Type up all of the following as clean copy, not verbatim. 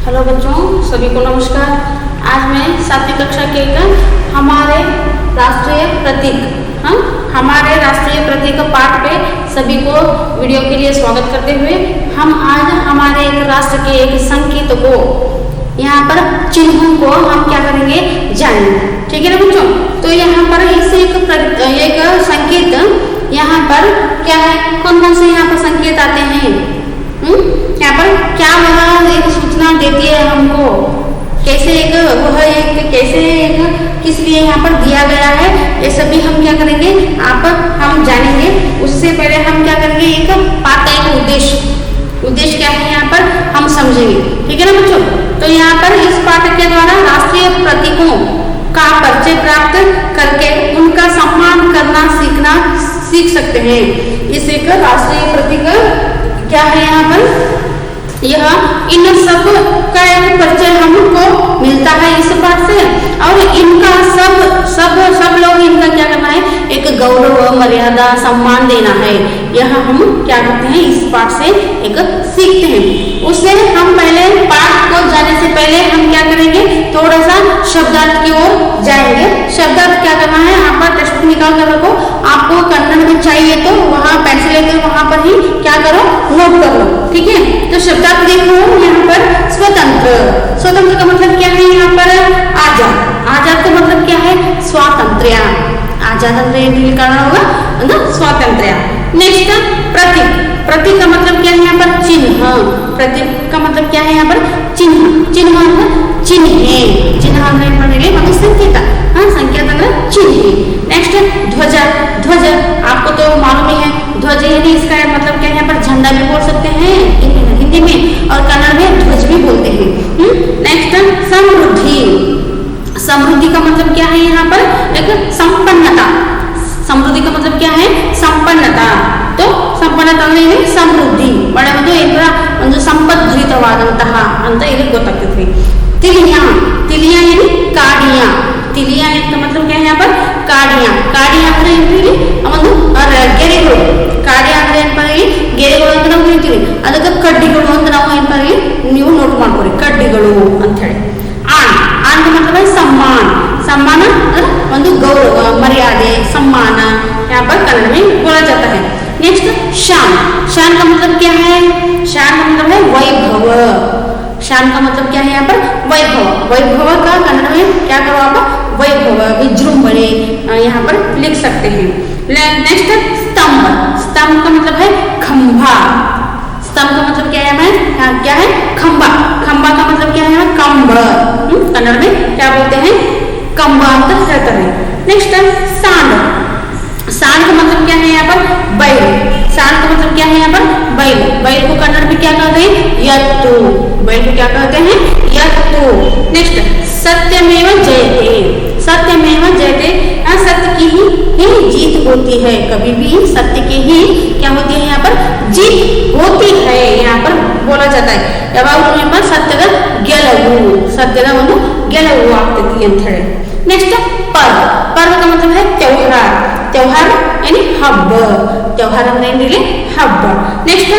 Hello बच्चों, सभी को नमस्कार। आज मैं 7वीं कक्षा के हमारे राष्ट्रीय प्रतीक पाठ पे सभी को वीडियो के लिए स्वागत करते हुए हम आज हमारे एक राष्ट्र के एक संकेत को यहाँ पर चिन्हों को हम क्या करेंगे जानेंगे। ठीक है ना बच्चों। तो यहाँ पर इस एक संकेत यहाँ पर क्या है, कौन कौन से यहाँ पर संकेत आते हैं, यहाँ पर क्या वह एक सूचना देती है हमको, कैसे किस लिए यहाँ पर दिया गया है, ये सभी हम क्या करेंगे हम जानेंगे। उससे पहले हम क्या करेंगे, एक पाठ का एक उद्देश्य क्या है यहाँ पर हम समझेंगे। ठीक है ना बच्चों। तो यहाँ पर इस पाठ के द्वारा राष्ट्रीय प्रतीकों का परिचय प्राप्त करके उनका सम्मान करना सीख सकते हैं। इस एक राष्ट्रीय प्रतीक क्या है यहाँ पर, यह इन सब का एक परिचय हमको मिलता है इस पाठ से, और इनका सब लोग इनका क्या करना है, एक गौरव मर्यादा सम्मान देना है। यह हम क्या करते हैं, इस पाठ से एक सीखते हैं। उससे हम पहले पाठ को जाने से पहले हम क्या करेंगे, थोड़ा सा शब्दार्थ की ओर जाएंगे। शब्दार्थ क्या करना है, यहाँ पर टेक्स्ट निकाल कर रखो। आपको कन्नड़ में चाहिए तो वहाँ पेंसिल लेकर वहाँ पर ही क्या करो, नोट कर लो। ठीक है। तो शब्दार्थ देखो यहाँ पर स्वतंत्र का मतलब क्या है, यहाँ पर आजाद का मतलब क्या है, स्वातंत्र्य। आजाद करना होगा स्वातंत्र्य। नेक्स्ट प्रतीक का मतलब क्या है, यहाँ पर चिन्ह। प्रतीक का मतलब क्या है, यहाँ पर चिन्ह मतलब संकेत, संकेत मतलब चिन्ह। नेक्स्ट ध्वज आपको तो मालूम ही है, ध्वज यानी इसका मतलब क्या है, यहाँ पर झंडा भी बोल सकते हैं हिंदी में, और कन्नड़ में ध्वज भी बोलते हैं। नेक्स्ट समृद्धि का मतलब क्या है, यहाँ पर एक संपन्नता। समृद्धि का मतलब क्या है, संपन्नता। तो ಸಂಪನ್ನತ ಅಂದ್ರೆ ಸಮೃದ್ಧಿ ಬಡ ಒಂದು ಸಂಪದ್ಭರಿತವಾದಂತಹ ಅಂತ ಇಲ್ಲಿ ಗೊತ್ತಾಗ್ತದೆ। तिलिया यानी काड़िया। तिलिया का मतलब क्या है, यहाँ पर काड़िया ಅಂದ್ರೆ ಒಂದು ಗೆರೆಗಳು। ಕಾಡಿಯ ಅಂದ್ರೆ ಏನಪ್ಪ, ಗೆರೆಗಳು ಅಂತ ನಾವು ಹೇಳ್ತೀವಿ, ಅದಕ್ಕೆ ಕಡ್ಡಿಗಳು ಅಂತ ನಾವು ಏನಪ್ಪ ನೀವು ನೋಟ್ ಮಾಡ್ಕೊಳ್ಳಿ, ಕಡ್ಡಿಗಳು ಅಂತ ಹೇಳಿ। आन का मतलब है सम्मान ಒಂದು गौरव मर्यादे सम्मान, यहाँ पर कन्नड़ में बोला जाता है। नेक्स्ट शान का मतलब क्या है, शान का मतलब है वैभव। शान का मतलब क्या है, यहाँ पर वैभव का कन्नड़ में क्या करो आप, वैभव विजृंभणे यहाँ पर लिख सकते हैं। नेक्स्ट स्तंभ का मतलब है खंभा। स्तंभ का मतलब क्या है, खंबा का मतलब क्या है, कंब। कन्नड़ में क्या बोलते हैं, कंबा ಅಂತ ಹೇಳ್ತಾರೆ। नेक्स्ट सांड का मतलब क्या है, यहाँ पर बैल। सांड का मतलब क्या है, यहाँ पर बैल को कन्नड़ में क्या कहते हैं, यत्तु। बैल को क्या कहते हैं, यत्तु। नेक्स्ट सत्यमेव जयते। सत्य की ही जीत होती है, कभी भी सत्य की ही क्या होती है, यहाँ पर जीत होती है, यहाँ पर बोला जाता है। ಯಾವಾಗಲೂ यहाँ पर सत्यದ ಒಂದು ಗೆಲುವು ಆಗ್ತೈತಿ ಅಂತ ಹೇಳಿ। नेक्स्ट पर्व का मतलब है त्योहार यानी हब्ब। त्योहार ಅಂದ್ರೆ हब्ब। नेक्स्ट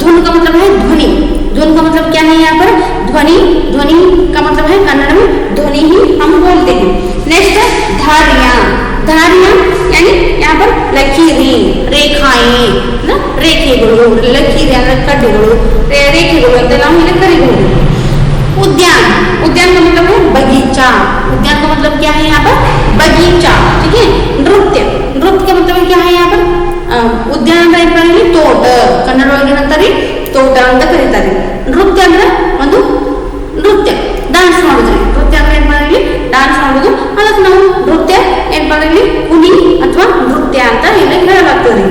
धुन का मतलब है ध्वनि। धुन का मतलब क्या है, यहाँ पर ध्वनि का मतलब है कन्नड़ में ध्वनि ही हम बोलते हैं। नेक्स्ट धारियां यानी यहाँ पर लकीरी, रेखाएं ना, रेखेಗಳು, लकीरी ಅಂದ್ರೆ ಕಡ್ಡಿಗಳು, ರೇಖೆಗಳು ಅಂತ ನಾವು ಇಲ್ಲಿ ಕರೀಬಹುದು। उद्यान का मतलब है बगीचा। उद्यान का मतलब क्या है, यहाँ पर बगीचा। ठीक है। नृत्य का मतलब क्या है, यहाँ पर उद्यान ಅಂದ್ರೆ ತೋಟ, ಕನ್ನಡ ಒಳಗೆ ಏನಂತಾರೆ, ತೋಟ ಅಂತ ಕರೀತಾರೆ। ನೃತ್ಯ ಅಂದ್ರೆ ಒಂದು ನೃತ್ಯ, ಡಾನ್ಸ್ ಮಾಡೋದು। ನೃತ್ಯ ಅಂದ್ರೆ ಡಾನ್ಸ್ ಮಾಡೋದು, ಅದಕ್ಕೆ ನಾವು ನೃತ್ಯ ಕುನಿ ಅಥವಾ ನೃತ್ಯ ಅಂತ ಇಲ್ಲಿ ಹೇಳಲಾಗ್ತದೆ।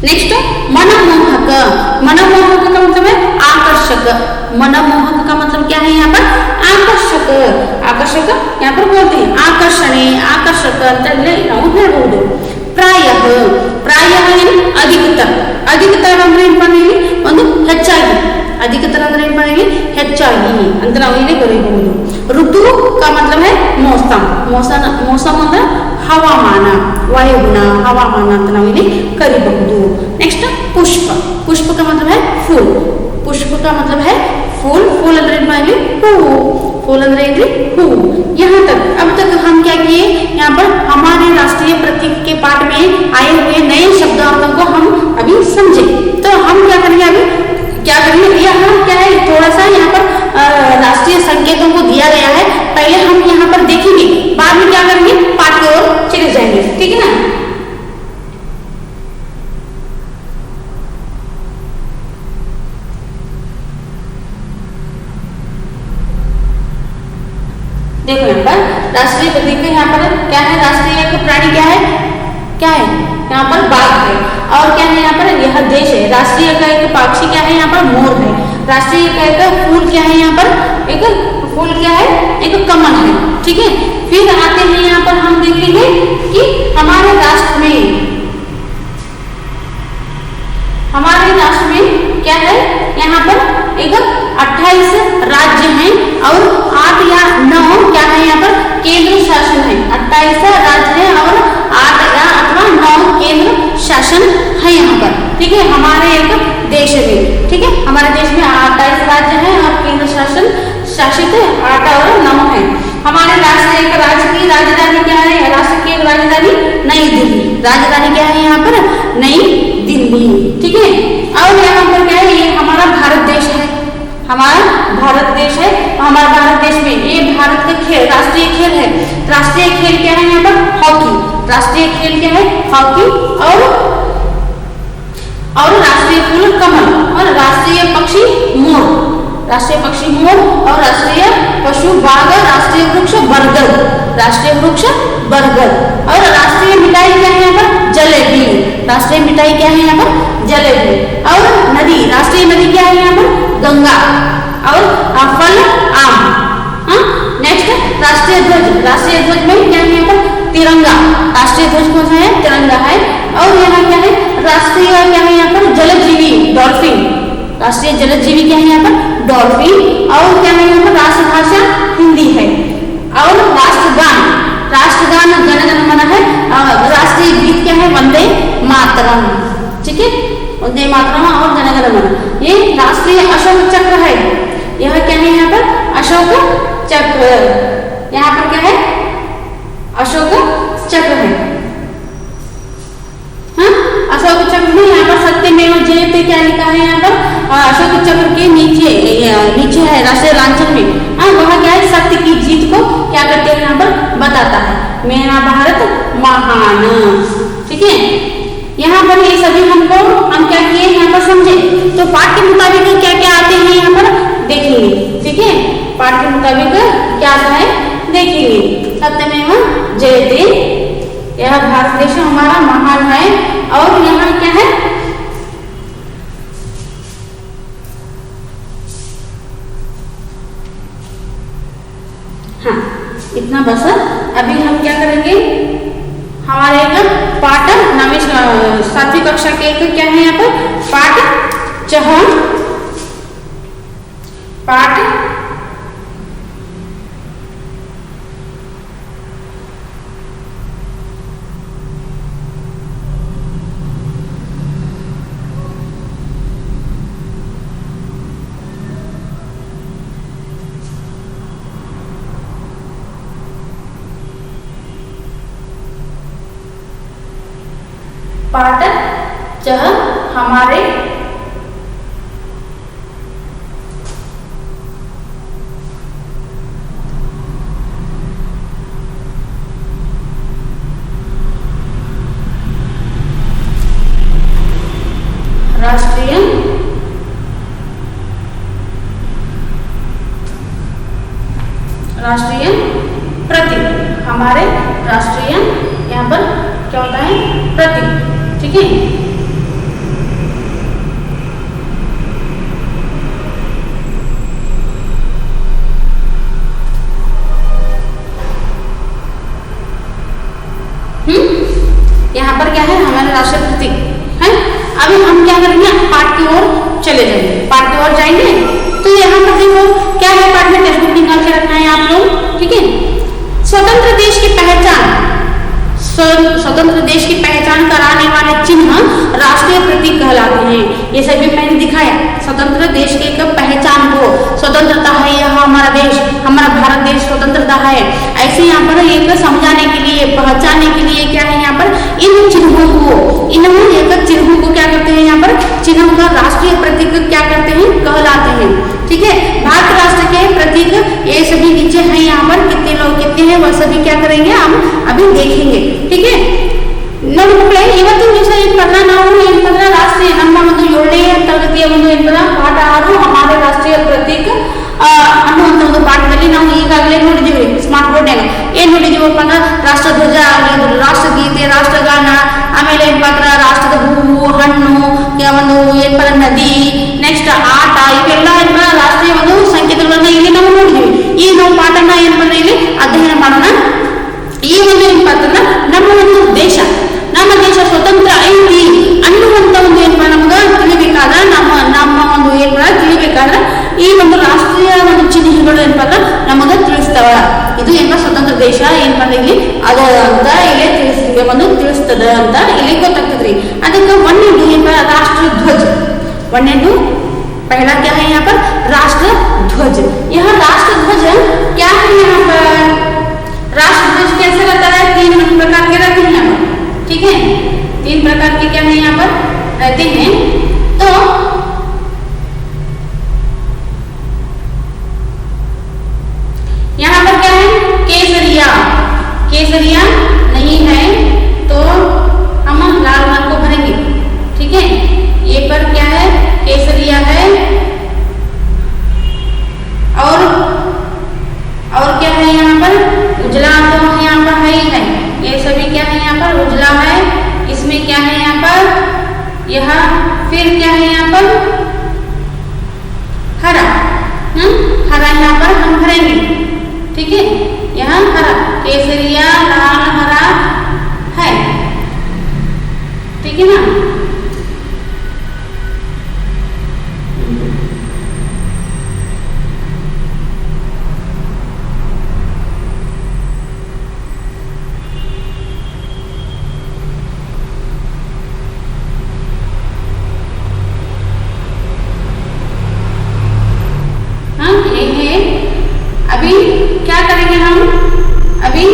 नेक्स्ट मनमोहक का मतलब है आकर्षक। मनमोहक का मतलब क्या है, यहाँ पर आकर्षक यहाँ पर बोलते हैं, आकर्षक ಅಂತ ನಾವು ಹೇಳಬಹುದು। ಪ್ರಾಯ यानी अधिकतर ಅಂದ್ರೆ ಒಂದು ಹೆಚ್ಚಾಗಿ, अधिकतर ಅಂದ್ರೆ ಹೆಚ್ಚಾಗಿ ಅಂತ ನಾವು ಇಲ್ಲಿ ಬರೆಯಬಹುದು। ಋತು का मतलब है मौसम ಅಂದ್ರೆ ಹವಾಮಾನ, ವಾಯುಗುಣ ಹವಾಮಾನ ಅಂತ ನಾವು ಇಲ್ಲಿ ಕರೀಬಹುದು। नेक्स्ट पुष्प का मतलब है फूल। पुष्प का मतलब है फूल, फूल अंदर हू, फूल अंदर हू। यहाँ तक, अब तक हम क्या किए, यहाँ पर हमारे राष्ट्रीय प्रतीक के पाठ में आए हुए नए शब्दार्थों को हम अभी समझे। तो हम क्या करेंगे, अभी क्या करेंगे, यहाँ क्या है, थोड़ा सा यहाँ पर राष्ट्रीय संकेतों को दिया गया है, पहले हम यहाँ पर देखेंगे, बाद में क्या करेंगे, पाठ की ओर चले जाएंगे, ठीक है ना। देखो यहाँ पर राष्ट्रीय प्रतीक यहाँ पर क्या है, राष्ट्रीय का प्राणी क्या है, क्या है, यहाँ पर बाघ है। और क्या है यहाँ पर, यह देश है। राष्ट्रीय का एक पक्षी क्या है, यहाँ पर मोर है। राष्ट्रीय का एक फूल क्या है, यहाँ पर एक फूल क्या है, एक कमल है, ठीक है। फिर आते हैं यहाँ पर हम देखेंगे कि हमारे राष्ट्र में क्या है, यहाँ पर एक 28 राज्य हैं और 8 या 9 क्या है, यहाँ पर केंद्र शासन है। 28 राज्य है और 8 या अथवा 9 केंद्र शासन है यहाँ पर, ठीक है, हमारे एक देश में, ठीक है। हमारे देश में 28 राज्य है और केंद्र शासन शासित 8 और 9 है। हमारे राष्ट्र एक राज्य की राजधानी क्या है, राष्ट्र की राजधानी नई दिल्ली। राजधानी क्या है यहाँ पर, नई दिल्ली, ठीक है। और यहाँ पर क्या है, ये हमारा भारत देश है, हमारा भारत देश है। हमारे भारत देश में ये भारत का खेल, राष्ट्रीय खेल है। राष्ट्रीय खेल क्या है यहाँ पर, हॉकी। राष्ट्रीय खेल क्या है, हॉकी। और राष्ट्रीय फूल कमल और राष्ट्रीय पक्षी मोर। राष्ट्रीय पक्षी मोर और राष्ट्रीय पशु बाघ, राष्ट्रीय वृक्ष बरगद, राष्ट्रीय वृक्ष बरगद। और राष्ट्रीय मिठाई क्या है यहाँ पर, जलेबी। राष्ट्रीय मिठाई क्या है यहाँ पर, जलेबी। और नदी, राष्ट्रीय नदी क्या है यहाँ पर, गंगा। और फल आम। नेक्स्ट राष्ट्रीय ध्वज। राष्ट्रीय ध्वज में क्या है यहाँ पर, तिरंगा। राष्ट्रीय ध्वज कौन सा है, तिरंगा है। और यहाँ क्या है, राष्ट्रीय क्या है यहाँ पर, जलजीवी, डॉल्फिन। राष्ट्रीय जलजीवी क्या है यहाँ पर, डॉल्फिन। और क्या है यहाँ पर, राष्ट्रभाषा हिंदी है। और राष्ट्रगान, राष्ट्रगान जन गण मन है। राष्ट्रीय गीत क्या है, वंदे मातरम, ठीक है, वंदे मातरम और जन गण मन। ये राष्ट्रीय अशोक चक्र है। यह क्या है यहाँ पर, अशोक चक्र। यहाँ पर क्या है, अशोक चक्र है। हाँ, अशोक चक्र में यहाँ पर सत्यमेव जयते क्या लिखा है यहाँ पर, अशोक चक्र के नीचे है राष्ट्रीय लांछन में। हाँ, वह क्या है, सत्य की जीत को क्या करते हैं यहाँ पर बताता है, मेरा भारत महान, ठीक है। यहाँ पर ये सभी हम क्या किए यहाँ पर समझे। तो पाठ के मुताबिक क्या क्या आते हैं यहाँ पर देखेंगे, ठीक है। पाठ के मुताबिक क्या आता है देखेंगे। सत्यमेव जयते, यह भारत देश हमारा महान है। और यहाँ क्या है, हाँ इतना बस। अभी हम क्या करेंगे, हमारे एक पाठ नवी 7वीं कक्षा के एक क्या है यहाँ पर, पाठ चह, पाठ पाठ चह हमारे राष्ट्रीय प्रतीक, हमारे राष्ट्रीय यहाँ पर क्या होता है, प्रतीक, ठीक है। यहाँ पर क्या है, हमारे राष्ट्रीय प्रतीक है। अभी हम क्या करेंगे, पाठ की ओर चले जाएंगे, पाठ की ओर जाएंगे। तो यहाँ पर देखो क्या है, पाठ में टेक्स्ट बुक निकाल के रखना है आप लोग, ठीक है। स्वतंत्र देश की पहचान, स्वतंत्र देश की पहचान कराने वाले चिन्ह राष्ट्रीय प्रतीक कहलाते हैं। ये सभी मैंने दिखाया स्वतंत्र देश के एक पहचान को, स्वतंत्रता है यह हमारा देश, हमारा भारत देश स्वतंत्रता है। ऐसे यहाँ पर एक समझाने के लिए, पहचानने के लिए क्या है यहाँ पर इन चिन्हों को, इन एक चिन्हों को क्या करते हैं यहाँ पर चिन्हों का राष्ट्रीय प्रतीक क्या करते हैं कहलाते हैं। ठीक है, भारत राष्ट्र के प्रतीक ये सभी नीचे हैं यहाँ पर, कितने लोग कितने हैं वह सभी क्या करेंगे हम अभी देखेंगे। ठीक है, ನೋಡಿ ಮಕ್ಕಳೇ, ಇವತ್ತು ವಿಷಯ ಏನಪ್ಪ ನಾವು ಏನಪ್ಪ ರಾಷ್ಟ್ರೀಯ ನಮ್ಮ ಒಂದು 7ನೇ ತರಗತಿಯ ಒಂದು ಏನಪ್ಪ ಪಾಠ 6 ಹಮಾರೆ ರಾಷ್ಟ್ರೀಯ ಪ್ರತೀಕ ಅನ್ನುವಂಥ ಒಂದು ಪಾಠದಲ್ಲಿ ನಾವು ಈಗಾಗಲೇ ನೋಡಿದ್ದೀವಿ ಸ್ಮಾರ್ಟ್ ಬೋರ್ಡ್ನಾಗ ಏನ್ ನೋಡಿದೀವಪ್ಪ ಅಂದ್ರೆ ರಾಷ್ಟ್ರಧ್ವಜ, ರಾಷ್ಟ್ರಗೀತೆ, ರಾಷ್ಟ್ರಗಾನ, ಆಮೇಲೆ ಏನಪ್ಪ ರಾಷ್ಟ್ರದ ಹೂವು ಹಣ್ಣು, ಒಂದು ಏನಪ್ಪ ನದಿ, ನೆಕ್ಸ್ಟ್ ಆಟ, ಇವೆಲ್ಲ ಏನಪ್ಪ ರಾಷ್ಟ್ರೀಯ ಒಂದು ಸಂಕೇತಗಳನ್ನ ಇಲ್ಲಿ ನಾವು ನೋಡಿದೀವಿ. ಈ ನಾವು ಪಾಠನ ಏನಪ್ಪ ಇಲ್ಲಿ ಅಧ್ಯಯನ ಮಾಡೋಣ. ಈ ಒಂದು ಏನಪ್ಪ ಅಂತಂದ್ರೆ ನಮ್ಮ ಒಂದು ದೇಶ ಸ್ವತಂತ್ರ ಐತಿ ಅನ್ನುವಂತ ಒಂದು ಏನಪ್ಪ ನಮ್ಗೆ ತಿಳಿಬೇಕಾದ ನಮ್ಮ ಒಂದು ಏನಪ್ಪ ತಿಳಿಬೇಕಾದ್ರೆ ಈ ಒಂದು ರಾಷ್ಟ್ರೀಯ ಒಂದು ಚಿಹ್ನೆಗಳು ಏನಪ್ಪ ಅಂದ್ರೆ ನಮಗ ತಿಳಿಸ್ತಾವ. ಇದು ಏನಪ್ಪ ಸ್ವತಂತ್ರ ದೇಶ ಏನಪ್ಪ ಇಲ್ಲಿ ಅದ ಅಂತ ಇಲ್ಲಿ ತಿಳಿಸ್ತದ ಅಂತ ಇಲ್ಲಿ ಗೊತ್ತಾಗ್ತದ್ರಿ. ಅದಕ್ಕೆ ಒಂದೇದು ಏನಪ್ಪ ರಾಷ್ಟ್ರ ಧ್ವಜ, ಒಂದೇದು पहला क्या है यहाँ पर राष्ट्र ध्वज। यह राष्ट्र ध्वज क्या है यहाँ पर राष्ट्र ध्वज कैसे रहता है, 3 प्रकार के रहते हैं यहाँ पर। ठीक है, 3 प्रकार के क्या है यहाँ पर रहते हैं। तो यहाँ पर क्या है केसरिया, केसरिया नहीं है तो हम लाल रंग को भरेंगे। ठीक है, ये पर क्या है केसरिया है, और क्या है यहाँ पर उजला, तो यहाँ पर है ही है, ये सभी क्या है यहाँ पर उजला है। इसमें क्या है यहाँ पर यह, फिर क्या है यहाँ पर हरा, हरा यहाँ पर हम भरेंगे। ठीक है, यहाँ हरा, केसरिया लाल हरा है। ठीक है ना, अभी क्या करेंगे हम, अभी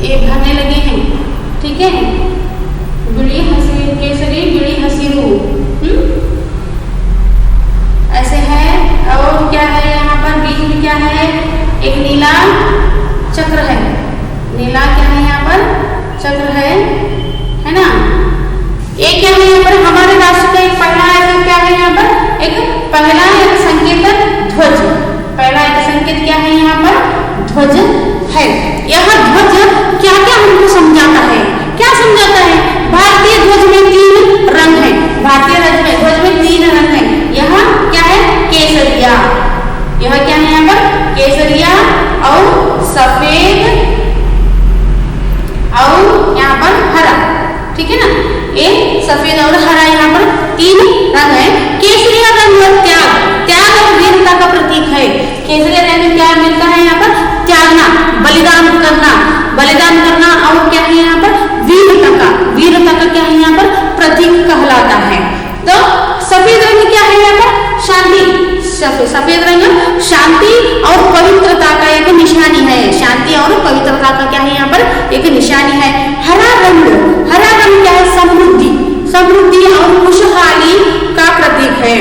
ये भरने लगे हैं। ठीक है, बिड़ी हसी केसरी बिड़ी हसीरू ऐसे है। और क्या है यहाँ पर बीच में क्या है एक नीला चक्र है, नीला क्या है यहाँ पर चक्र है ना। ये क्या है यहाँ पर हमारे राष्ट्र का एक पहला ऐसा क्या है यहाँ पर एक पहला एक संकेत ध्वज, पहला एक संकेत क्या है यहाँ पर ध्वज है। यह ध्वज क्या क्या हमको समझाता है, क्या समझाता है, भारतीय ध्वज में 3 रंग है, भारतीय ध्वज में 3 रंग है। यह क्या है केसरिया, यह क्या है यहाँ पर केसरिया और सफेद और यहाँ पर हरा। ठीक है ना, ये सफेद और हरा यहाँ पर 3 रंग है। केसरिया रंग त्याग, त्याग और वीरता का प्रतीक है। केसरिया रंग में क्या मिलता है यहाँ पर त्यागना, बलिदान करना, बलिदान करना, और क्या है यहाँ पर वीरता का, वीरता का क्या है यहाँ पर प्रतीक कहलाता है। तो सफेद रंग क्या है यहाँ पर शांति, सफेद रंग शांति और पवित्रता का एक निशानी है, शांति और पवित्रता का क्या है यहाँ पर एक निशानी है। हरा रंग क्या है समृद्धि, समृद्धि और खुशहाली का प्रतीक है।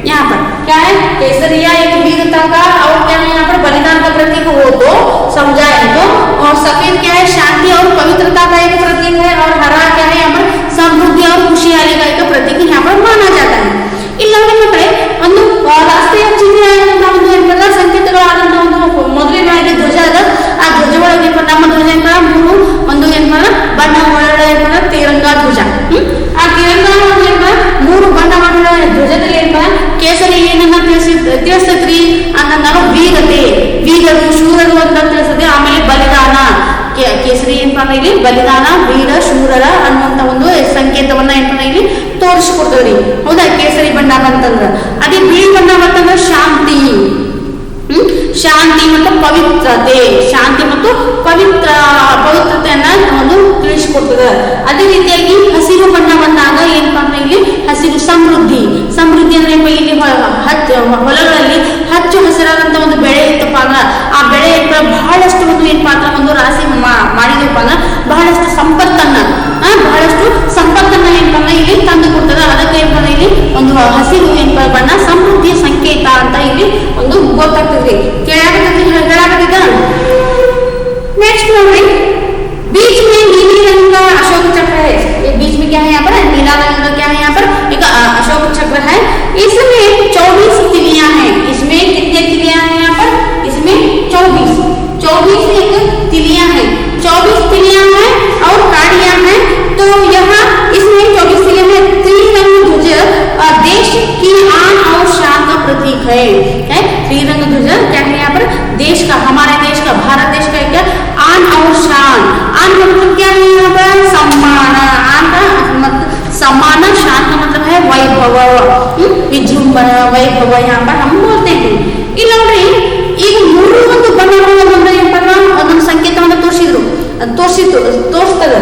यहाँ पर क्या है केसरिया एक वीरता का और क्या है यहाँ पर बलिदान का प्रतीक हो तो समझाए तो, और सफेद क्या है शांति और पवित्रता का एक प्रतीक है, और हरा क्या है यहाँ पर समृद्धि और खुशहाली का एक प्रतीक यहाँ पर माना जाता है। इल्लांದ್ರೆ ಮಕ್ಕಳೇ ಒಂದು ರಾಷ್ಟ್ರೀಯ ಚಿಹ್ನೆ ಒಂದು ಏನಂತ ಸಂಕೇತಗಳಾದಂತ ಒಂದು ಮೊದಲನೇ ಧ್ವಜ ಅದ, ಆ ಧ್ವಜ ಒಳಗೆ ನಮ್ಮ ಧ್ವಜ ಏನಂತ 3 ಒಂದು ಏನಂತ ಬಣ್ಣ ಒಳಗಡೆ ಏನಂತ ತಿರಂಗಾ ಧ್ವಜ, ಆ ತಿರಂಗಾ ಏನಂತ 3 ಬಣ್ಣ ಒಳಗಡೆ ಧ್ವಜದಲ್ಲಿ ಏನಂತ ಕೇಸರಿ ಏನನ್ನ ತಿಳಿಸ್ತೈತ್ರಿ ಅನ್ನಂದಾಗ ವೀರತೆ, ವೀರರು ಶೂರರು ಅಂತ ತಿಳಿಸ್ತದೆ. ಆಮೇಲೆ ಬಲಿದಾನ, ಕೇಸರಿ ಏನಪ್ಪ ಇಲ್ಲಿ ಬಲಿದಾನ ವೀರ ಶೂರರ ಅನ್ನುವಂತ ಒಂದು ಸಂಕೇತವನ್ನ ಏನಪ್ಪ ಇಲ್ಲಿ ತೋರಿಸ್ಕೊಡ್ತೇವ್ರಿ. ಹೌದಾ, ಕೇಸರಿ ಬಣ್ಣ ಬಂತಂದ್ರ. ಅದೇ ಬಿಳಿ ಬಣ್ಣ ಬಂತಂದ್ರ ಶಾಂತಿ, ಶಾಂತಿ ಮತ್ತು ಪವಿತ್ರತೆ, ಶಾಂತಿ ಮತ್ತು ಪವಿತ್ರತೆಯನ್ನ ಒಂದು ತಿಳಿಸಿಕೊಡ್ತದೆ. ಅದೇ ರೀತಿಯಾಗಿ ಹಸಿರು ಬಣ್ಣ ಬಂದಾಗ ಏನಪ್ಪಾ ಅಂದ್ರೆ ಇಲ್ಲಿ ಹಸಿರು ಸಮೃದ್ಧಿ. ಸಮೃದ್ಧಿ ಅಂದ್ರೆ ಇಲ್ಲಿ ಹೊಲಗಳಲ್ಲಿ ಹಚ್ಚು ಹಸಿರಾದಂತ ಒಂದು ಬೆಳೆ ಇತ್ತಪ್ಪ ಅಂದ್ರೆ ಆ ಬೆಳೆ ಬಹಳಷ್ಟು ಒಂದು ಏನಪ್ಪಾ ಅಂದ್ರೆ ಒಂದು ರಾಶಿ ಮಾಡಿದಪ್ಪ ಅಂದ್ರೆ ಬಹಳಷ್ಟು ಸಂಪತ್ತನ್ನ ಏನಪ್ಪಾ ಅಂದ್ರೆ ಇಲ್ಲಿ ತಂದು ಕೊಡ್ತದೆ. ಅದಕ್ಕೆ ಏನಪ್ಪಾ ಇಲ್ಲಿ ಒಂದು ಹಸಿರು ಏನಪ್ಪಾ ಬಣ್ಣ ಸಮೃದ್ಧಿಯ ಸಂಕೇತ ಅಂತ ಇಲ್ಲಿ ಒಂದು ಗೊತ್ತಾಗ್ತದೆ. ಹೇಳಾಕತ್ತಿದ್ದ नेक्स्ट नोड्री बीच में नीली रंग का अशोक चक्र है. ये बीच में क्या है यहाँ पर नीला रंग का क्या है यहाँ पर एक अशोक चक्र है. इसमें 24 तिलियां हैं. इसमें कितने तिलियां हैं यहाँ पर? इसमें 24 एक तिलियां हैं. 24 तिलियां हैं और काड़ियां हैं. तो यहाँ इसमें 24 तिलियां में त्रिरंग ध्वज देश की आन और शान का प्रतीक है. त्रिरंग ध्वज क्या है यहाँ पर? देश का, हमारे देश का, भारत देश का क्या आन और शान. आन मतलब क्या है यहाँ पर? सम्मान. आन का मतलब सम्मान, शान का मतलब है वैभव, विजृंभण, वैभव यहाँ पर हम बोलते हैं. ಇಲ್ಲಿ ನೋಡ್ರಿ ಈಗ ಮೂರು ಒಂದು ಬಣ್ಣಗಳ ಒಂದೊಂದು ಸಂಕೇತವನ್ನು ತೋರಿಸ್ತದ.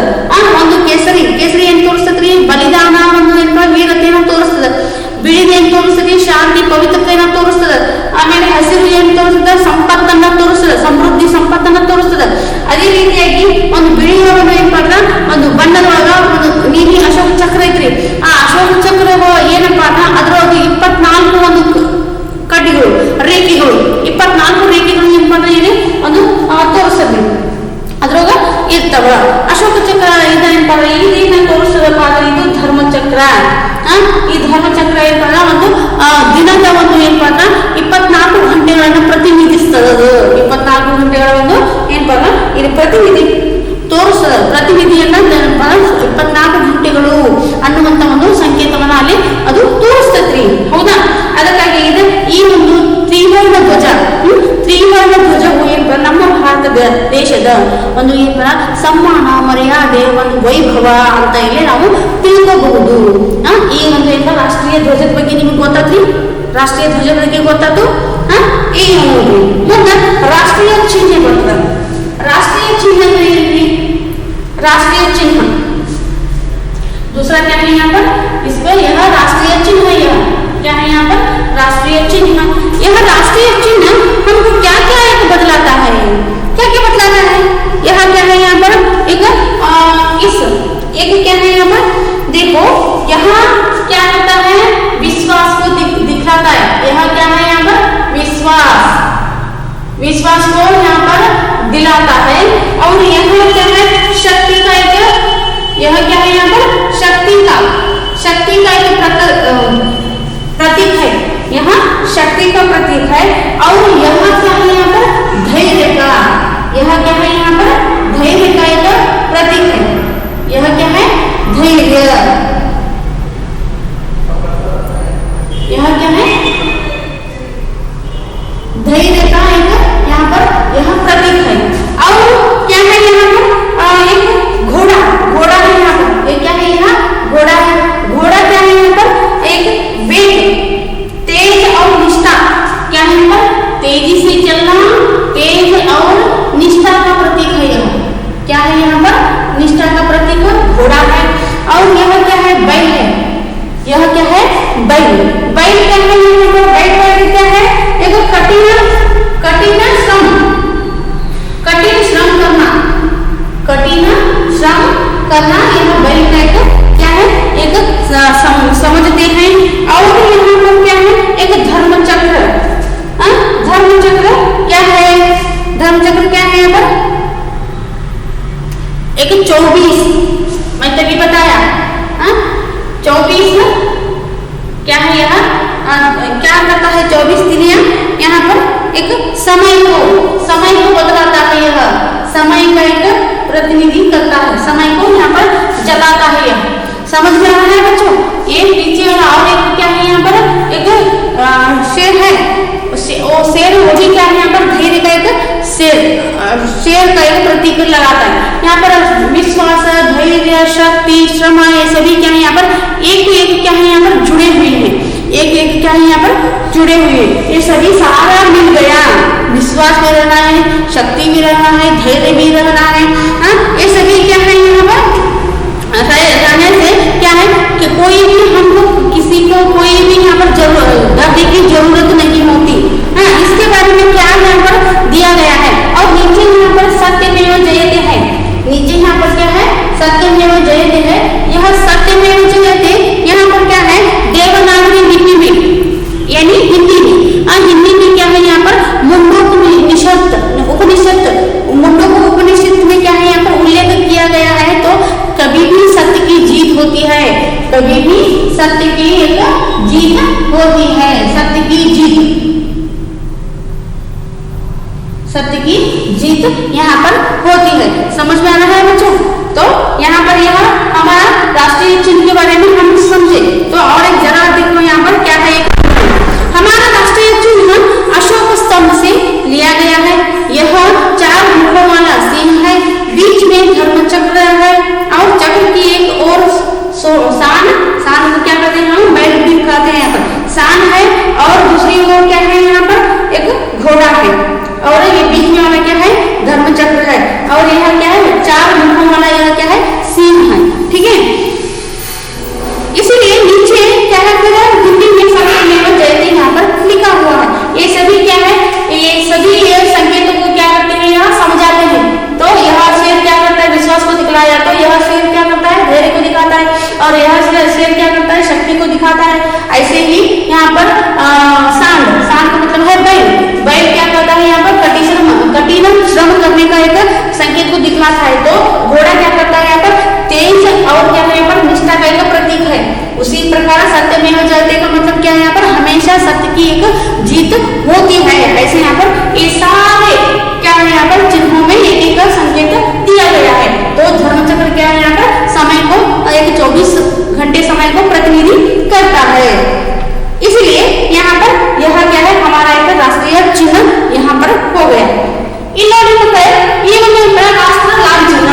ಒಂದು ಕೇಸರಿ ಏನ್ ತೋರಿಸ್ತದ್ರಿ? ಬಲಿದಾನ, ಒಂದು ಏನಪ್ಪ ವೀರತೆಯನ್ನು ತೋರಿಸ್ತದ. ಬಿಳಿದ ಏನ್ ತೋರಿಸ್ತದೆ? ಶಾಂತಿ ಪವಿತ್ರತೆಯನ್ನ ತೋರಿಸ್ತದ. ಆಮೇಲೆ ಹಸಿರು ಏನ್ ತೋರಿಸ್ತದ? ಸಂಪತ್ತನ್ನ ತೋರಿಸ್ತದ, ಸಮೃದ್ಧಿ ಸಂಪತ್ತನ್ನ ತೋರಿಸ್ತದ. ಅದೇ ರೀತಿಯಾಗಿ ಒಂದು ಬಿಳಿ ಒಳಗ ಏನಪ್ಪಾ ಅಂದ್ರ ಒಂದು ಬಣ್ಣದೊಳಗ ಒಂದು ನೀಲಿ ಅಶೋಕ ಚಕ್ರ ಐತ್ರಿ. ಆ ಅಶೋಕ ಚಕ್ರ ಏನಪ್ಪಾ ಅಂದ್ರ ಅದ್ರೊಳಗೆ 24 ಒಂದು ಕಡ್ಡಿಗಳು, ರೇಖೆಗಳು, 24 ರೇಖೆಗಳು ಏನಪ್ಪಾ ಅಂದ್ರೆ ಇಲ್ಲಿ ಒಂದು ತೋರಿಸ್ತದ್ರಿ. ಅದ್ರೊಳಗ ಇರ್ತಾವ. ಅಶೋಕ ಚಕ್ರ ಇದೇನಪ್ಪ ಅಂದ್ರೆ ಇದೇನ ತೋರಿಸ್ತದಪ್ಪ ಅಂದ್ರೆ ಇದು ಧರ್ಮಚಕ್ರ. ಈ ಧರ್ಮಚಕ್ರ ಏನಪ್ಪ ಅಂದ್ರೆ ಒಂದು ದಿನದ ಒಂದು ಏನಪ್ಪ ಅಂದ್ರೆ 24 ಗಂಟೆಗಳನ್ನ ಪ್ರತಿನಿಧಿಸ್ತದ. 24 ಗಂಟೆಗಳ ಒಂದು ಏನಪ್ಪ ಅಂದ್ರೆ ಇಲ್ಲಿ ಪ್ರತಿನಿಧಿ ತೋರಿಸ್ತದ. ಪ್ರತಿನಿಧಿಯನ್ನ 24 ಗಂಟೆಗಳು ಅನ್ನುವಂತ ಒಂದು ಸಂಕೇತವನ್ನ ಅಲ್ಲಿ ಅದು ತೋರಿಸ್ತತ್ರಿ. ಹೌದಾ? ಅದಕ್ಕಾಗಿ ಇದು ಈ ಒಂದು ತ್ರಿವರ್ಣ ಧ್ವಜವು ಏನಪ್ಪ ನಮ್ಮ ಭಾರತ ದೇಶದ ಒಂದು ಏನಪ್ಪ ಸಮ್ಮಾನ, ಮರ್ಯಾದೆ, ಒಂದು ವೈಭವ ಅಂತ ಇಲ್ಲಿ ನಾವು ತಿಳ್ಕೋಬಹುದು. ಈ ಒಂದು ಏನಪ್ಪ ರಾಷ್ಟ್ರೀಯ ಧ್ವಜದ ಬಗ್ಗೆ ನಿಮ್ಗೆ ಗೊತ್ತಾದ್ರಿ? ರಾಷ್ಟ್ರೀಯ ಧ್ವಜದ ಬಗ್ಗೆ ಗೊತ್ತಾಯ್ತು. ಈಗ ನೋಡ್ರಿ ಮುಂದೆ ರಾಷ್ಟ್ರೀಯ ಚಿಹ್ನೆ ಬರ್ತದೆ. राष्ट्रीय चिन्ह राष्ट्रीय चिन्ह दूसरा क्या है यहाँ पर? इस पर यह राष्ट्रीय चिन्ह है. यह क्या है यहाँ पर? राष्ट्रीय चिन्ह. यह राष्ट्रीय चिन्ह हमको क्या क्या एक बदलाता है? क्या क्या बदलाता है? यह क्या है यहाँ पर? एक क्या है यहाँ पर? देखो यहाँ क्या होता है? विश्वास को दिखलाता है. यह क्या है यहाँ पर? विश्वास को यहाँ पर दिलाता है. और यह क्या है? शक्ति का एक, यह क्या है यहाँ पर? शक्ति का एक प्रतीक है. यहाँ शक्ति का प्रतीक है. और यह क्या है यहाँ पर? धैर्य का. यह क्या है यहाँ पर? धैर्य का एक प्रतीक है. यह क्या है? धैर्य. यह क्या है? धैर्य का एक यहाँ पर यह प्रतीक है. और क्या है यहाँ पर? एक घोड़ा है यहाँ पर. ये क्या है? यहाँ घोड़ा है. घोड़ा क्या है यहाँ पर? एक वेग, तेज और निष्ठा. क्या है यहाँ पर? तेजी से चलना, तेज और निष्ठा का प्रतीक है. यह क्या है यहाँ पर? निष्ठा का प्रतीक घोड़ा है. और यह क्या है? बैल है. यह क्या है? बैल क्या है यहाँ पर? बैल क्या है? एक कठिन श्रम करना. यह बैल का एक क्या है? एक समझते हैं. और यहाँ पर क्या है? एक धर्मचक्र. धर्मचक्र क्या है? धर्मचक्र क्या है यहाँ पर? एक 24, मैं तभी बताया. 24 क्या है? यहाँ क्या करता है? 24 तिलियां यहाँ पर एक समय को बदलाता है. यह समय का एक प्रतिनिधि करता है. समय को यहाँ पर जलाता है. यह समझ में आ रहा है बच्चों? ये पीछे और एक क्या है यहाँ पर? एक शेर है. वो शेर वो भी क्या है यहाँ पर? धैर्य का एक शेर का एक प्रतीक लगाता है. यहाँ पर विश्वास, धैर्य, शक्ति, श्रम ये सभी क्या है यहाँ पर? एक क्या है यहाँ पर? जुड़े हुए हैं. एक क्या है यहाँ पर? जुड़े हुए. ये सभी सारा मिल गया. विश्वास भी रहना है, शक्ति भी रहना है, धैर्य भी रहना है। ये सभी क्या है यहाँ पर रहने से क्या है कि कोई भी हमको किसी को कोई भी यहाँ पर डरने की जरूरत नहीं होती। इसके बारे में क्या यहाँ पर दिया गया है। और नीचे यहाँ पर सत्यमेव जयते है, नीचे यहाँ पर क्या है सत्यमेव जयते है। यह सत्यमेव जयते यहाँ पर क्या है देवनागरी लिपि में यानी हिंदी में। हिंदी में क्या है यहाँ पर मुंडकोपनिषद में क्या है यहाँ पर उल्लेख किया गया है। तो कभी भी सत्य की जीत होती है, कभी भी सत्य की एक जीत होती है, सत्य की जीत, सत्य की जीत यहाँ पर होती है। समझ में आ रहा है बच्चों। तो यहाँ पर यह हमारा राष्ट्रीय चिन्ह के बारे में हम समझे। तो और एक जरा देखो यहाँ पर क्या है। हमारा राष्ट्रीय चिन्ह अशोक स्तंभ से लिया गया है। यह 4 मुखों वाला सिंह है, बीच में धर्मचक्र है और चक्र की एक और शान को क्या कहते हैं हम बैल भी कहते हैं यहाँ पर शान है। और दूसरी ओर क्या है यहाँ पर एक घोड़ा है और ये बीच में वाला क्या है धर्मचक्र है। और यह क्या है 4 मुखों वाला यह क्या है सिंह है। ठीक है, इसीलिए नीचे क्या है हिंदी में सत्यमेव जयते यहाँ पर लिखा हुआ है। ये सभी क्या है ये सभी संकेतों को क्या करते हैं यहाँ समझाते हैं। तो यह शेर क्या करता है विश्वास को दिखलाया, तो यह शेर क्या करता है धैर्य को दिखाता है, और यह शेर क्या करता है शक्ति को दिखाता है। ऐसे ही यहाँ पर सांड का मतलब है बैल क्या करता है यहाँ पर कठिन श्रम करने का एक संकेत को दिखलाता है। तो घोड़ा क्या करता है यहाँ पर तेज और क्या है यहाँ पर निष्ठा का एक प्रतीक है। उसी प्रकार सत्यमेव जयते का मतलब क्या है यहाँ पर हमेशा सत्य की एक जीत होती है। ऐसे यहाँ पर ये सारे क्या है यहाँ पर चिन्हों में एक एक संकेत दिया गया है। तो धर्मचक्र क्या है यहाँ पर समय को एक 24 घंटे समय को प्रतिनिधि करता है। इसलिए यहाँ पर यह क्या है हमारा एक राष्ट्रीय चिन्ह यहाँ पर हो गया। ರಾಷ್ಟ್ರ ಲಾಂಛನ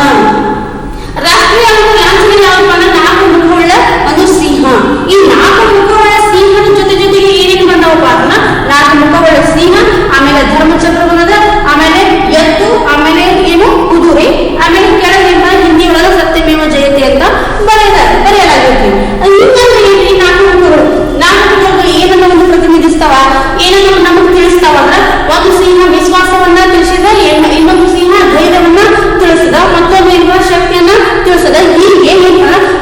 ರಾಷ್ಟ್ರೀಯ ಲಾಂಛನ ಯಾವಪ್ಪ ನಾಲ್ಕು ಮುಖವುಳ್ಳ ಒಂದು ಸಿಂಹ. ಈ ನಾಲ್ಕು ಮುಖವುಳ್ಳ ಸಿಂಹದ ಜೊತೆಗೆ ಏನೇನು ಬಂದವಪ್ಪ ಅದನ್ನ ನಾಲ್ಕು ಮುಖವುಳ್ಳ ಸಿಂಹ, ಆಮೇಲೆ ಧರ್ಮಚಕ್ರ ಬಂದದ, ಆಮೇಲೆ ಎತ್ತು, ಆಮೇಲೆ ಏನು ಕುದುರೆ, ಆಮೇಲೆ ಕೆಳಗೆ ಹಿಂದಿ ಒಳಗ ಸತ್ಯಮೇವ ಜಯತೆ ಅಂತ ಬರೆಯಲಾಗಿರುತ್ತೆ. ಇನ್ನೊಂದು ಏನ್ರಿ ನಾಲ್ಕು ಮುಖಗಳು ಏನನ್ನ ಒಂದು ಪ್ರತಿನಿಧಿಸ್ತಾವ, ಏನನ್ನ ನಮಗೆ ತಿಳಿಸ್ತಾವ ಅಂದ್ರ ಒಂದು ಸಿಂಹ ವಿಶ್ವಾಸವನ್ನ ತಿಳಿಸಿದ, ಇನ್ನೊಂದು ಸಿಂಹ ಧೈರ್ಯವನ್ನ ತಿಳಿಸಿದ, ಮತ್ತೊಂದು ಏನಪ್ಪ ಶಕ್ತಿಯನ್ನ ತಿಳಿಸದ. ಹೀಗೆ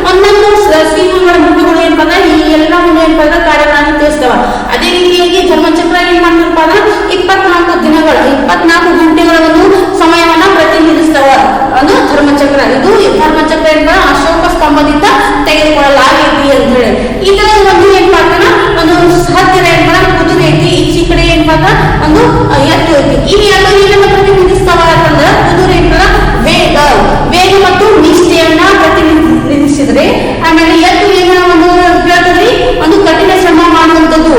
ಒಂದೊಂದು ಸಿಂಹಗಳ ಮುಖಗಳು ಏನಪ್ಪ ಈ ಎಲ್ಲವನ್ನು ಏನಪ್ಪ ಕಾರ್ಯಗಳನ್ನು ತಿಳಿಸ್ತಾವ. ಅದೇ ರೀತಿಯಾಗಿ ಧರ್ಮಚಕ್ರ ಏನ್ ಮಾಡ್ತಾರಪ್ಪ ಅಂದ್ರೆ 24 ದಿನಗಳ 24 ಗಂಟೆಗಳ ಒಂದು ಸಮಯವನ್ನ ಪ್ರತಿನಿಧಿಸ್ತಾವ ಅದು ಧರ್ಮಚಕ್ರ. ಇದು ಧರ್ಮಚಕ್ರ ಏನಪ್ಪ ಅಶೋಕ ಸ್ತಂಭದಿಂದ ತೆಗೆದುಕೊಳ್ಳಲಾಗೈತಿ ಅಂತ ಹೇಳಿ. ಇದರ ಒಂದು ಏನಪ್ಪ ಅಂದ್ರೆ ಒಂದು ಹತ್ತಿರ ಏನಪ್ಪ ಕುದುರೆ ಐತಿ, ಈಚೆ ಕಡೆ ಏನಪ್ಪ ಒಂದು ಎತ್ತು ಐತಿ. ಈ ಎರಡು ಏನನ್ನ ಪ್ರತಿನಿಧಿಸ್ತಾವ ಅಂತಂದ್ರೆ ಕುದುರೆ ವೇಗ ಮತ್ತು ನಿಷ್ಠೆಯನ್ನ ಪ್ರತಿನಿಧಿಸಿದ್ರೆ, ಆಮೇಲೆ ಎತ್ತು ಏನ ಒಂದು ಹೇಳ್ತದ್ರಿ ಒಂದು ಕಠಿಣ ಶ್ರಮ ಮಾಡುವಂಥದ್ದು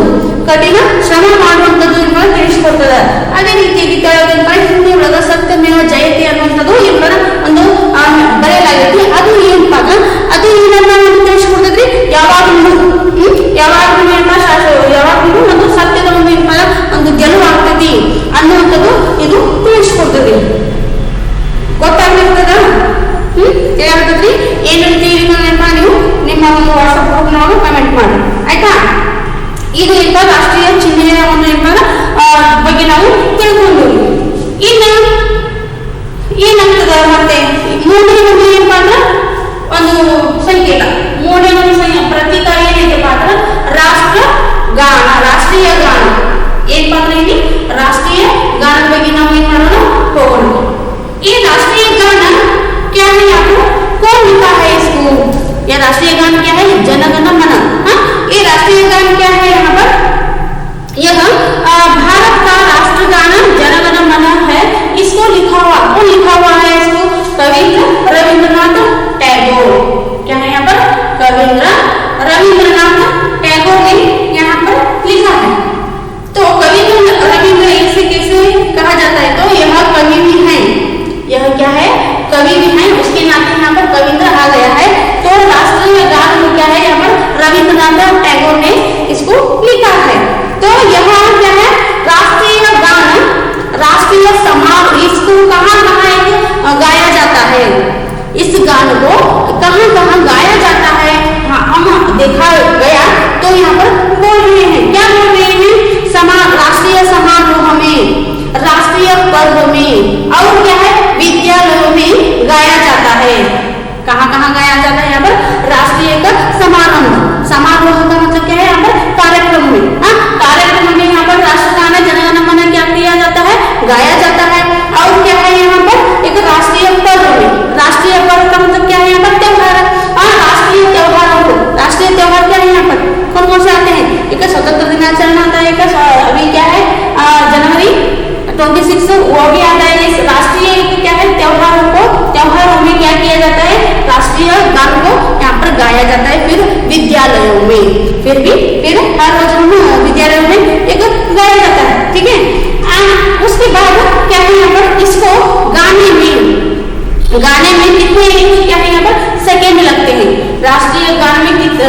ತಿಳಿಸಿಕೊಡ್ತದೆ. ಅದೇ ರೀತಿಯಾಗಿ ಹಿಂದಿ ಒಳಗ ಸತ್ಯಮೇವ ಜಯತೆ ಅನ್ನುವಂಥದ್ದು ಏನಪ್ಪ ಒಂದು ಬರೆಯಲಾಗೈತಿ. ಅದು ಏನಪ್ಪ ಅದು ಏನನ್ನ ತಿಳಿಸಿಕೊಡ್ತದ್ರಿ ಯಾವಾಗಲೂ ಒಂದು ಸತ್ಯದ ಒಂದು ಒಂದು ಗೆಲುವು ಆಗ್ತೈತಿ ಅನ್ನುವಂಥದ್ದು ಇದು ತಿಳಿಸ್ಕೊಡ್ತದೆ. ಗೊತ್ತಾಗ್ತದ ಏನಾಗ್ತದ್ರಿ ಏನು ತಿಳಿನಪ್ಪ ನೀವು ನಿಮ್ಮ ಒಂದು ವಾಟ್ಸ್ಆಪ್ ಗ್ರೂಪ್ ನಾವು ಕಮೆಂಟ್ ಮಾಡಿ ಆಯ್ತಾ. ಇದು ಏನಪ್ಪ ರಾಷ್ಟ್ರೀಯ ಚಿಹ್ನೆಯ ಒಂದು ಬಗ್ಗೆ ನಾವು ತಿಳ್ಕೊಂಡು ಇನ್ನು ಏನಾಗ್ತದ ಮತ್ತೆ ಮೂರನೇ ಒಂದು ಏನಪ್ಪ ಅಂದ್ರೆ ಒಂದು ಸಂಕೇತ, ಮೂರನೇ ಒಂದು ಪ್ರತೀಕ ಏನೈತಪ್ಪ ಅಂದ್ರೆ ರಾಷ್ಟ್ರೀಯ ಗಾನ ಏನಪ್ಪ ಅಂದ್ರೆ ಇಲ್ಲಿ ರಾಷ್ಟ್ರೀಯ ಗಾನದ ಬಗ್ಗೆ ನಾವು ಏನ್ ಮಾಡೋಣ ಹೋಗೋಣ. ಈ ರಾಷ್ಟ್रीय गान क्या है आपको कौन लिखा है इसको? यह राष्ट्रीय गान क्या है? जन गण मन। ये राष्ट्रीय गान क्या है यहाँ पर? यह भारत का राष्ट्र गान जन गण मन है। इसको लिखा हुआ कौन लिखा हुआ है इसको? कवि रविंद्रनाथ टैगोर। क्या है यहाँ पर? कवि रविंद्रनाथ टैगोर ने यहाँ पर लिखा है। तो कवि रविंद्र इसे कैसे कहा जाता है? तो यह कवि भी है, यह क्या है कवि भी है, उसके नाते यहाँ पर कविंद्र आ गया है। तो राष्ट्रीय गान क्या है यहाँ पर रवि एक स्वतंत्र दिनाचरण आता है, अभी क्या है जनवरी 26 वो भी आता है। इस राष्ट्रीय क्या है त्योहारों में क्या किया जाता है, राष्ट्रीय गान को यहाँ पर गाया जाता है। फिर विद्यालयों में फिर हर रोज विद्यालयों में एक गाया जाता है, ठीक है। उसके बाद क्या है यहाँ पर इसको गाने में कितने क्या है यहाँ पर सेकेंड लगते हैं, राष्ट्रीय गाने में कितने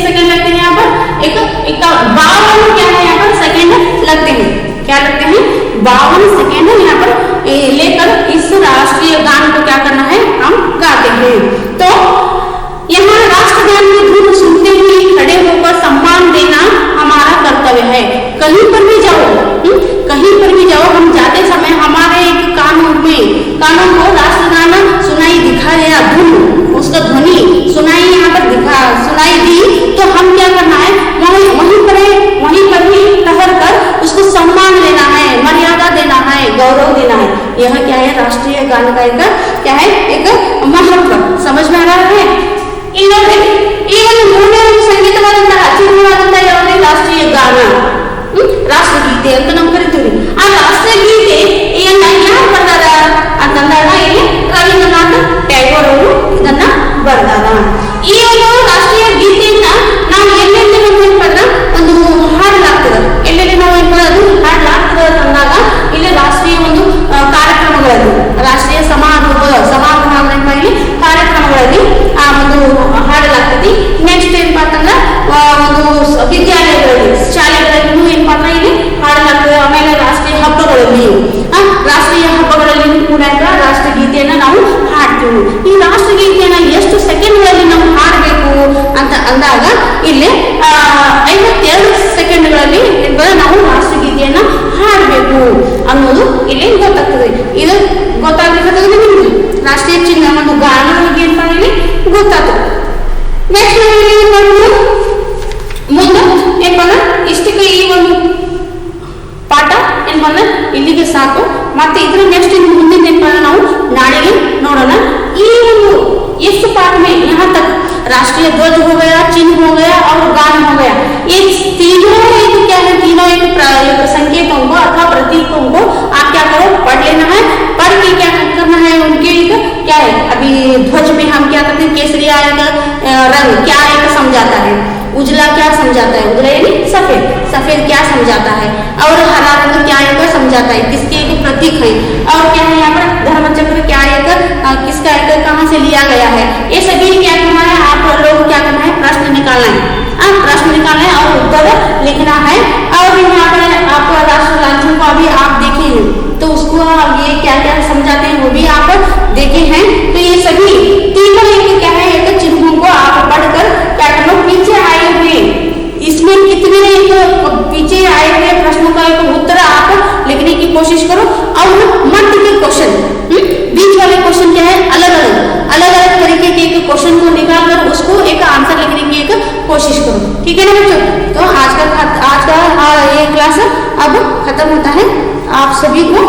सेकेंड लगते हैं यहाँ पर, एक 52 क्या है यहाँ पर सेकेंड लगते हैं, क्या लगते हैं 52 सेकेंड यहाँ पर लेकर इस राष्ट्रीय गान को क्या करना है, हम गाते हैं। तो यहाँ राष्ट्रगान की धुन सुनते हुए खड़े होकर सम्मान देना हमारा कर्तव्य है। कहीं पर भी जाओ हम जाते समय हमारे एक कानों को राष्ट्रगान सुनाई दिखा गया, धुन उसका ध्वनि सुनाई दी, तो हम क्या करना है, वहीं पर ही ठहर कर उसको सम्मान देना है, मर्यादा देना है, गौरव देना है। यह क्या है, राष्ट्रीय गान का क्या है, एक महत्व समझ में आ रहा है। ಸಂಗೀತವಾದಂತಹ ರಾಷ್ಟ್ರೀಯ ಗಾನ ರಾಷ್ಟ್ರಗೀತೆ ಅಂತ ನಾವು ಕರಿತೀವಿ. ಆ ರಾಷ್ಟ್ರಗೀತೆ ಯಾರು ಬರ್ದಾರ ಅಂತಂದಾಗ ಇಲ್ಲಿ ರವೀಂದ್ರನಾಥ್ ಟ್ಯಾಗೋರ್ ಅವರು ಇದನ್ನ ಬರ್ದಾರ. ಈ ಒಂದು ರಾಷ್ಟ್ರೀಯ ಗೀತೆಯನ್ನ ನಾವು ಎಲ್ಲೆಲ್ಲಿ ಒಂದು ಹಾಡಲಾಗ್ತದೆ, ಎಲ್ಲೆಲ್ಲಿ ನಾವು ಅದು ಹಾಡಲಾಗ್ತದೆ ಅಂತಂದಾಗ ಇಲ್ಲಿ ರಾಷ್ಟ್ರೀಯ ಒಂದು ಕಾರ್ಯಕ್ರಮಗಳಲ್ಲಿ, ರಾಷ್ಟ್ರೀಯ ಸಮಾರಂಭಗಳಲ್ಲಿ ಕಾರ್ಯಕ್ರಮಗಳಲ್ಲಿ ಆ ಒಂದು ಹಾಡಲಾಗ್ತದೆ. ನೆಕ್ಸ್ಟ್ ಏನಪ್ಪ ಅಂತಂದ್ರೆ ಒಂದು ವಿದ್ಯಾಲಯಗಳಲ್ಲಿ, ಶಾಲೆಗಳಲ್ಲಿ ಏನಪ್ಪ ಅಂದ್ರೆ ಇಲ್ಲಿ ಹಾಡಲಾಗ್ತದೆ. ಆಮೇಲೆ ರಾಷ್ಟ್ರೀಯ ಹಬ್ಬಗಳಲ್ಲಿ ಕೂಡ ರಾಷ್ಟ್ರಗೀತೆಯನ್ನ ನಾವು ಹಾಡ್ತೀವಿ. ಈ ರಾಷ್ಟ್ರಗೀತೆಯನ್ನ ಎಷ್ಟು ಸೆಕೆಂಡ್ಗಳಲ್ಲಿ ನಾವು ಹಾಡಬೇಕು ಅಂತ ಅಂದಾಗ ಇಲ್ಲಿ 52 ಸೆಕೆಂಡ್ಗಳಲ್ಲಿ ನಾವು ರಾಷ್ಟ್ರಗೀತೆಯನ್ನ ಹಾಡಬೇಕು ಅನ್ನೋದು ಇಲ್ಲಿ ಗೊತ್ತಾಗ್ತದೆ. ಇದು ಗೊತ್ತಾಗಬೇಕಾದ್ರೆ ನಿಮಗೆ ರಾಷ್ಟ್ರೀಯ ಚಿಹ್ನೆ ಒಂದು ಗಾನದ ಬಗ್ಗೆ ಅಂತ ಇಲ್ಲಿ ಗೊತ್ತಾಗ್ತದೆ. ನೆಕ್ಸ್ಟ್ ಮುಂದೆ ಏನಂದ್ರೆ ಇಷ್ಟಕ್ಕೆ ಈ ಒಂದು ಪಾಠ ಏನಂದ್ರೆ ಇಲ್ಲಿಗೆ ಸಾಕು. ಮತ್ತೆ ಇದ್ರ ನೆಕ್ಸ್ಟ್ ಮುಂದಿನ ಏನಂದ್ರೆ ನಾವು ನಾಳೆಗೆ ನೋಡೋಣ. ಈ ಒಂದು इस पाठ में यहाँ तक राष्ट्रीय ध्वज हो गया, चिन्ह हो गया और गान हो गया। ये तीनों एक क्या है, तीनों एक संकेतों को अथवा प्रतीकों को आप क्या करो, पढ़ लेना है। पढ़ के क्या करना है, उनके एक क्या है, अभी ध्वज में हम क्या करते हैं, केसरिया रंग क्या एक समझाता है, उजला क्या समझाता है, उजला यानी सफेद क्या समझाता है, और हरा रंग क्या एक समझाता है, किसके एक प्रतीक है, और क्या है यहाँ पर धर्मचक्र क्या एक किसका एक कहाँ से लिया गया है। ये सभी क्या करना है, आप लोग क्या करना है, प्रश्न निकालना है और उत्तर लिखना है। और यहाँ पर आप राष्ट्र लांछन को अभी आप देखे हैं तो उसको ये क्या क्या समझाते हैं वो भी आप देखे हैं। तो ये सभी तीनों एक क्या है, एक चिन्हों को आप पढ़कर क्या करना, पीछे आए हुए इसमें कितने पीछे आए हुए प्रश्नों का एक उत्तर आप लिखने की कोशिश करो। और मध्य के क्वेश्चन, बीच वाले क्वेश्चन क्या है, अलग अलग तरीके के एक क्वेश्चन को निकाल कर उसको एक आंसर लिखने की एक कोशिश करो, ठीक है ना बच्चों। तो आज का ये क्लास अब खत्म होता है। आप सभी को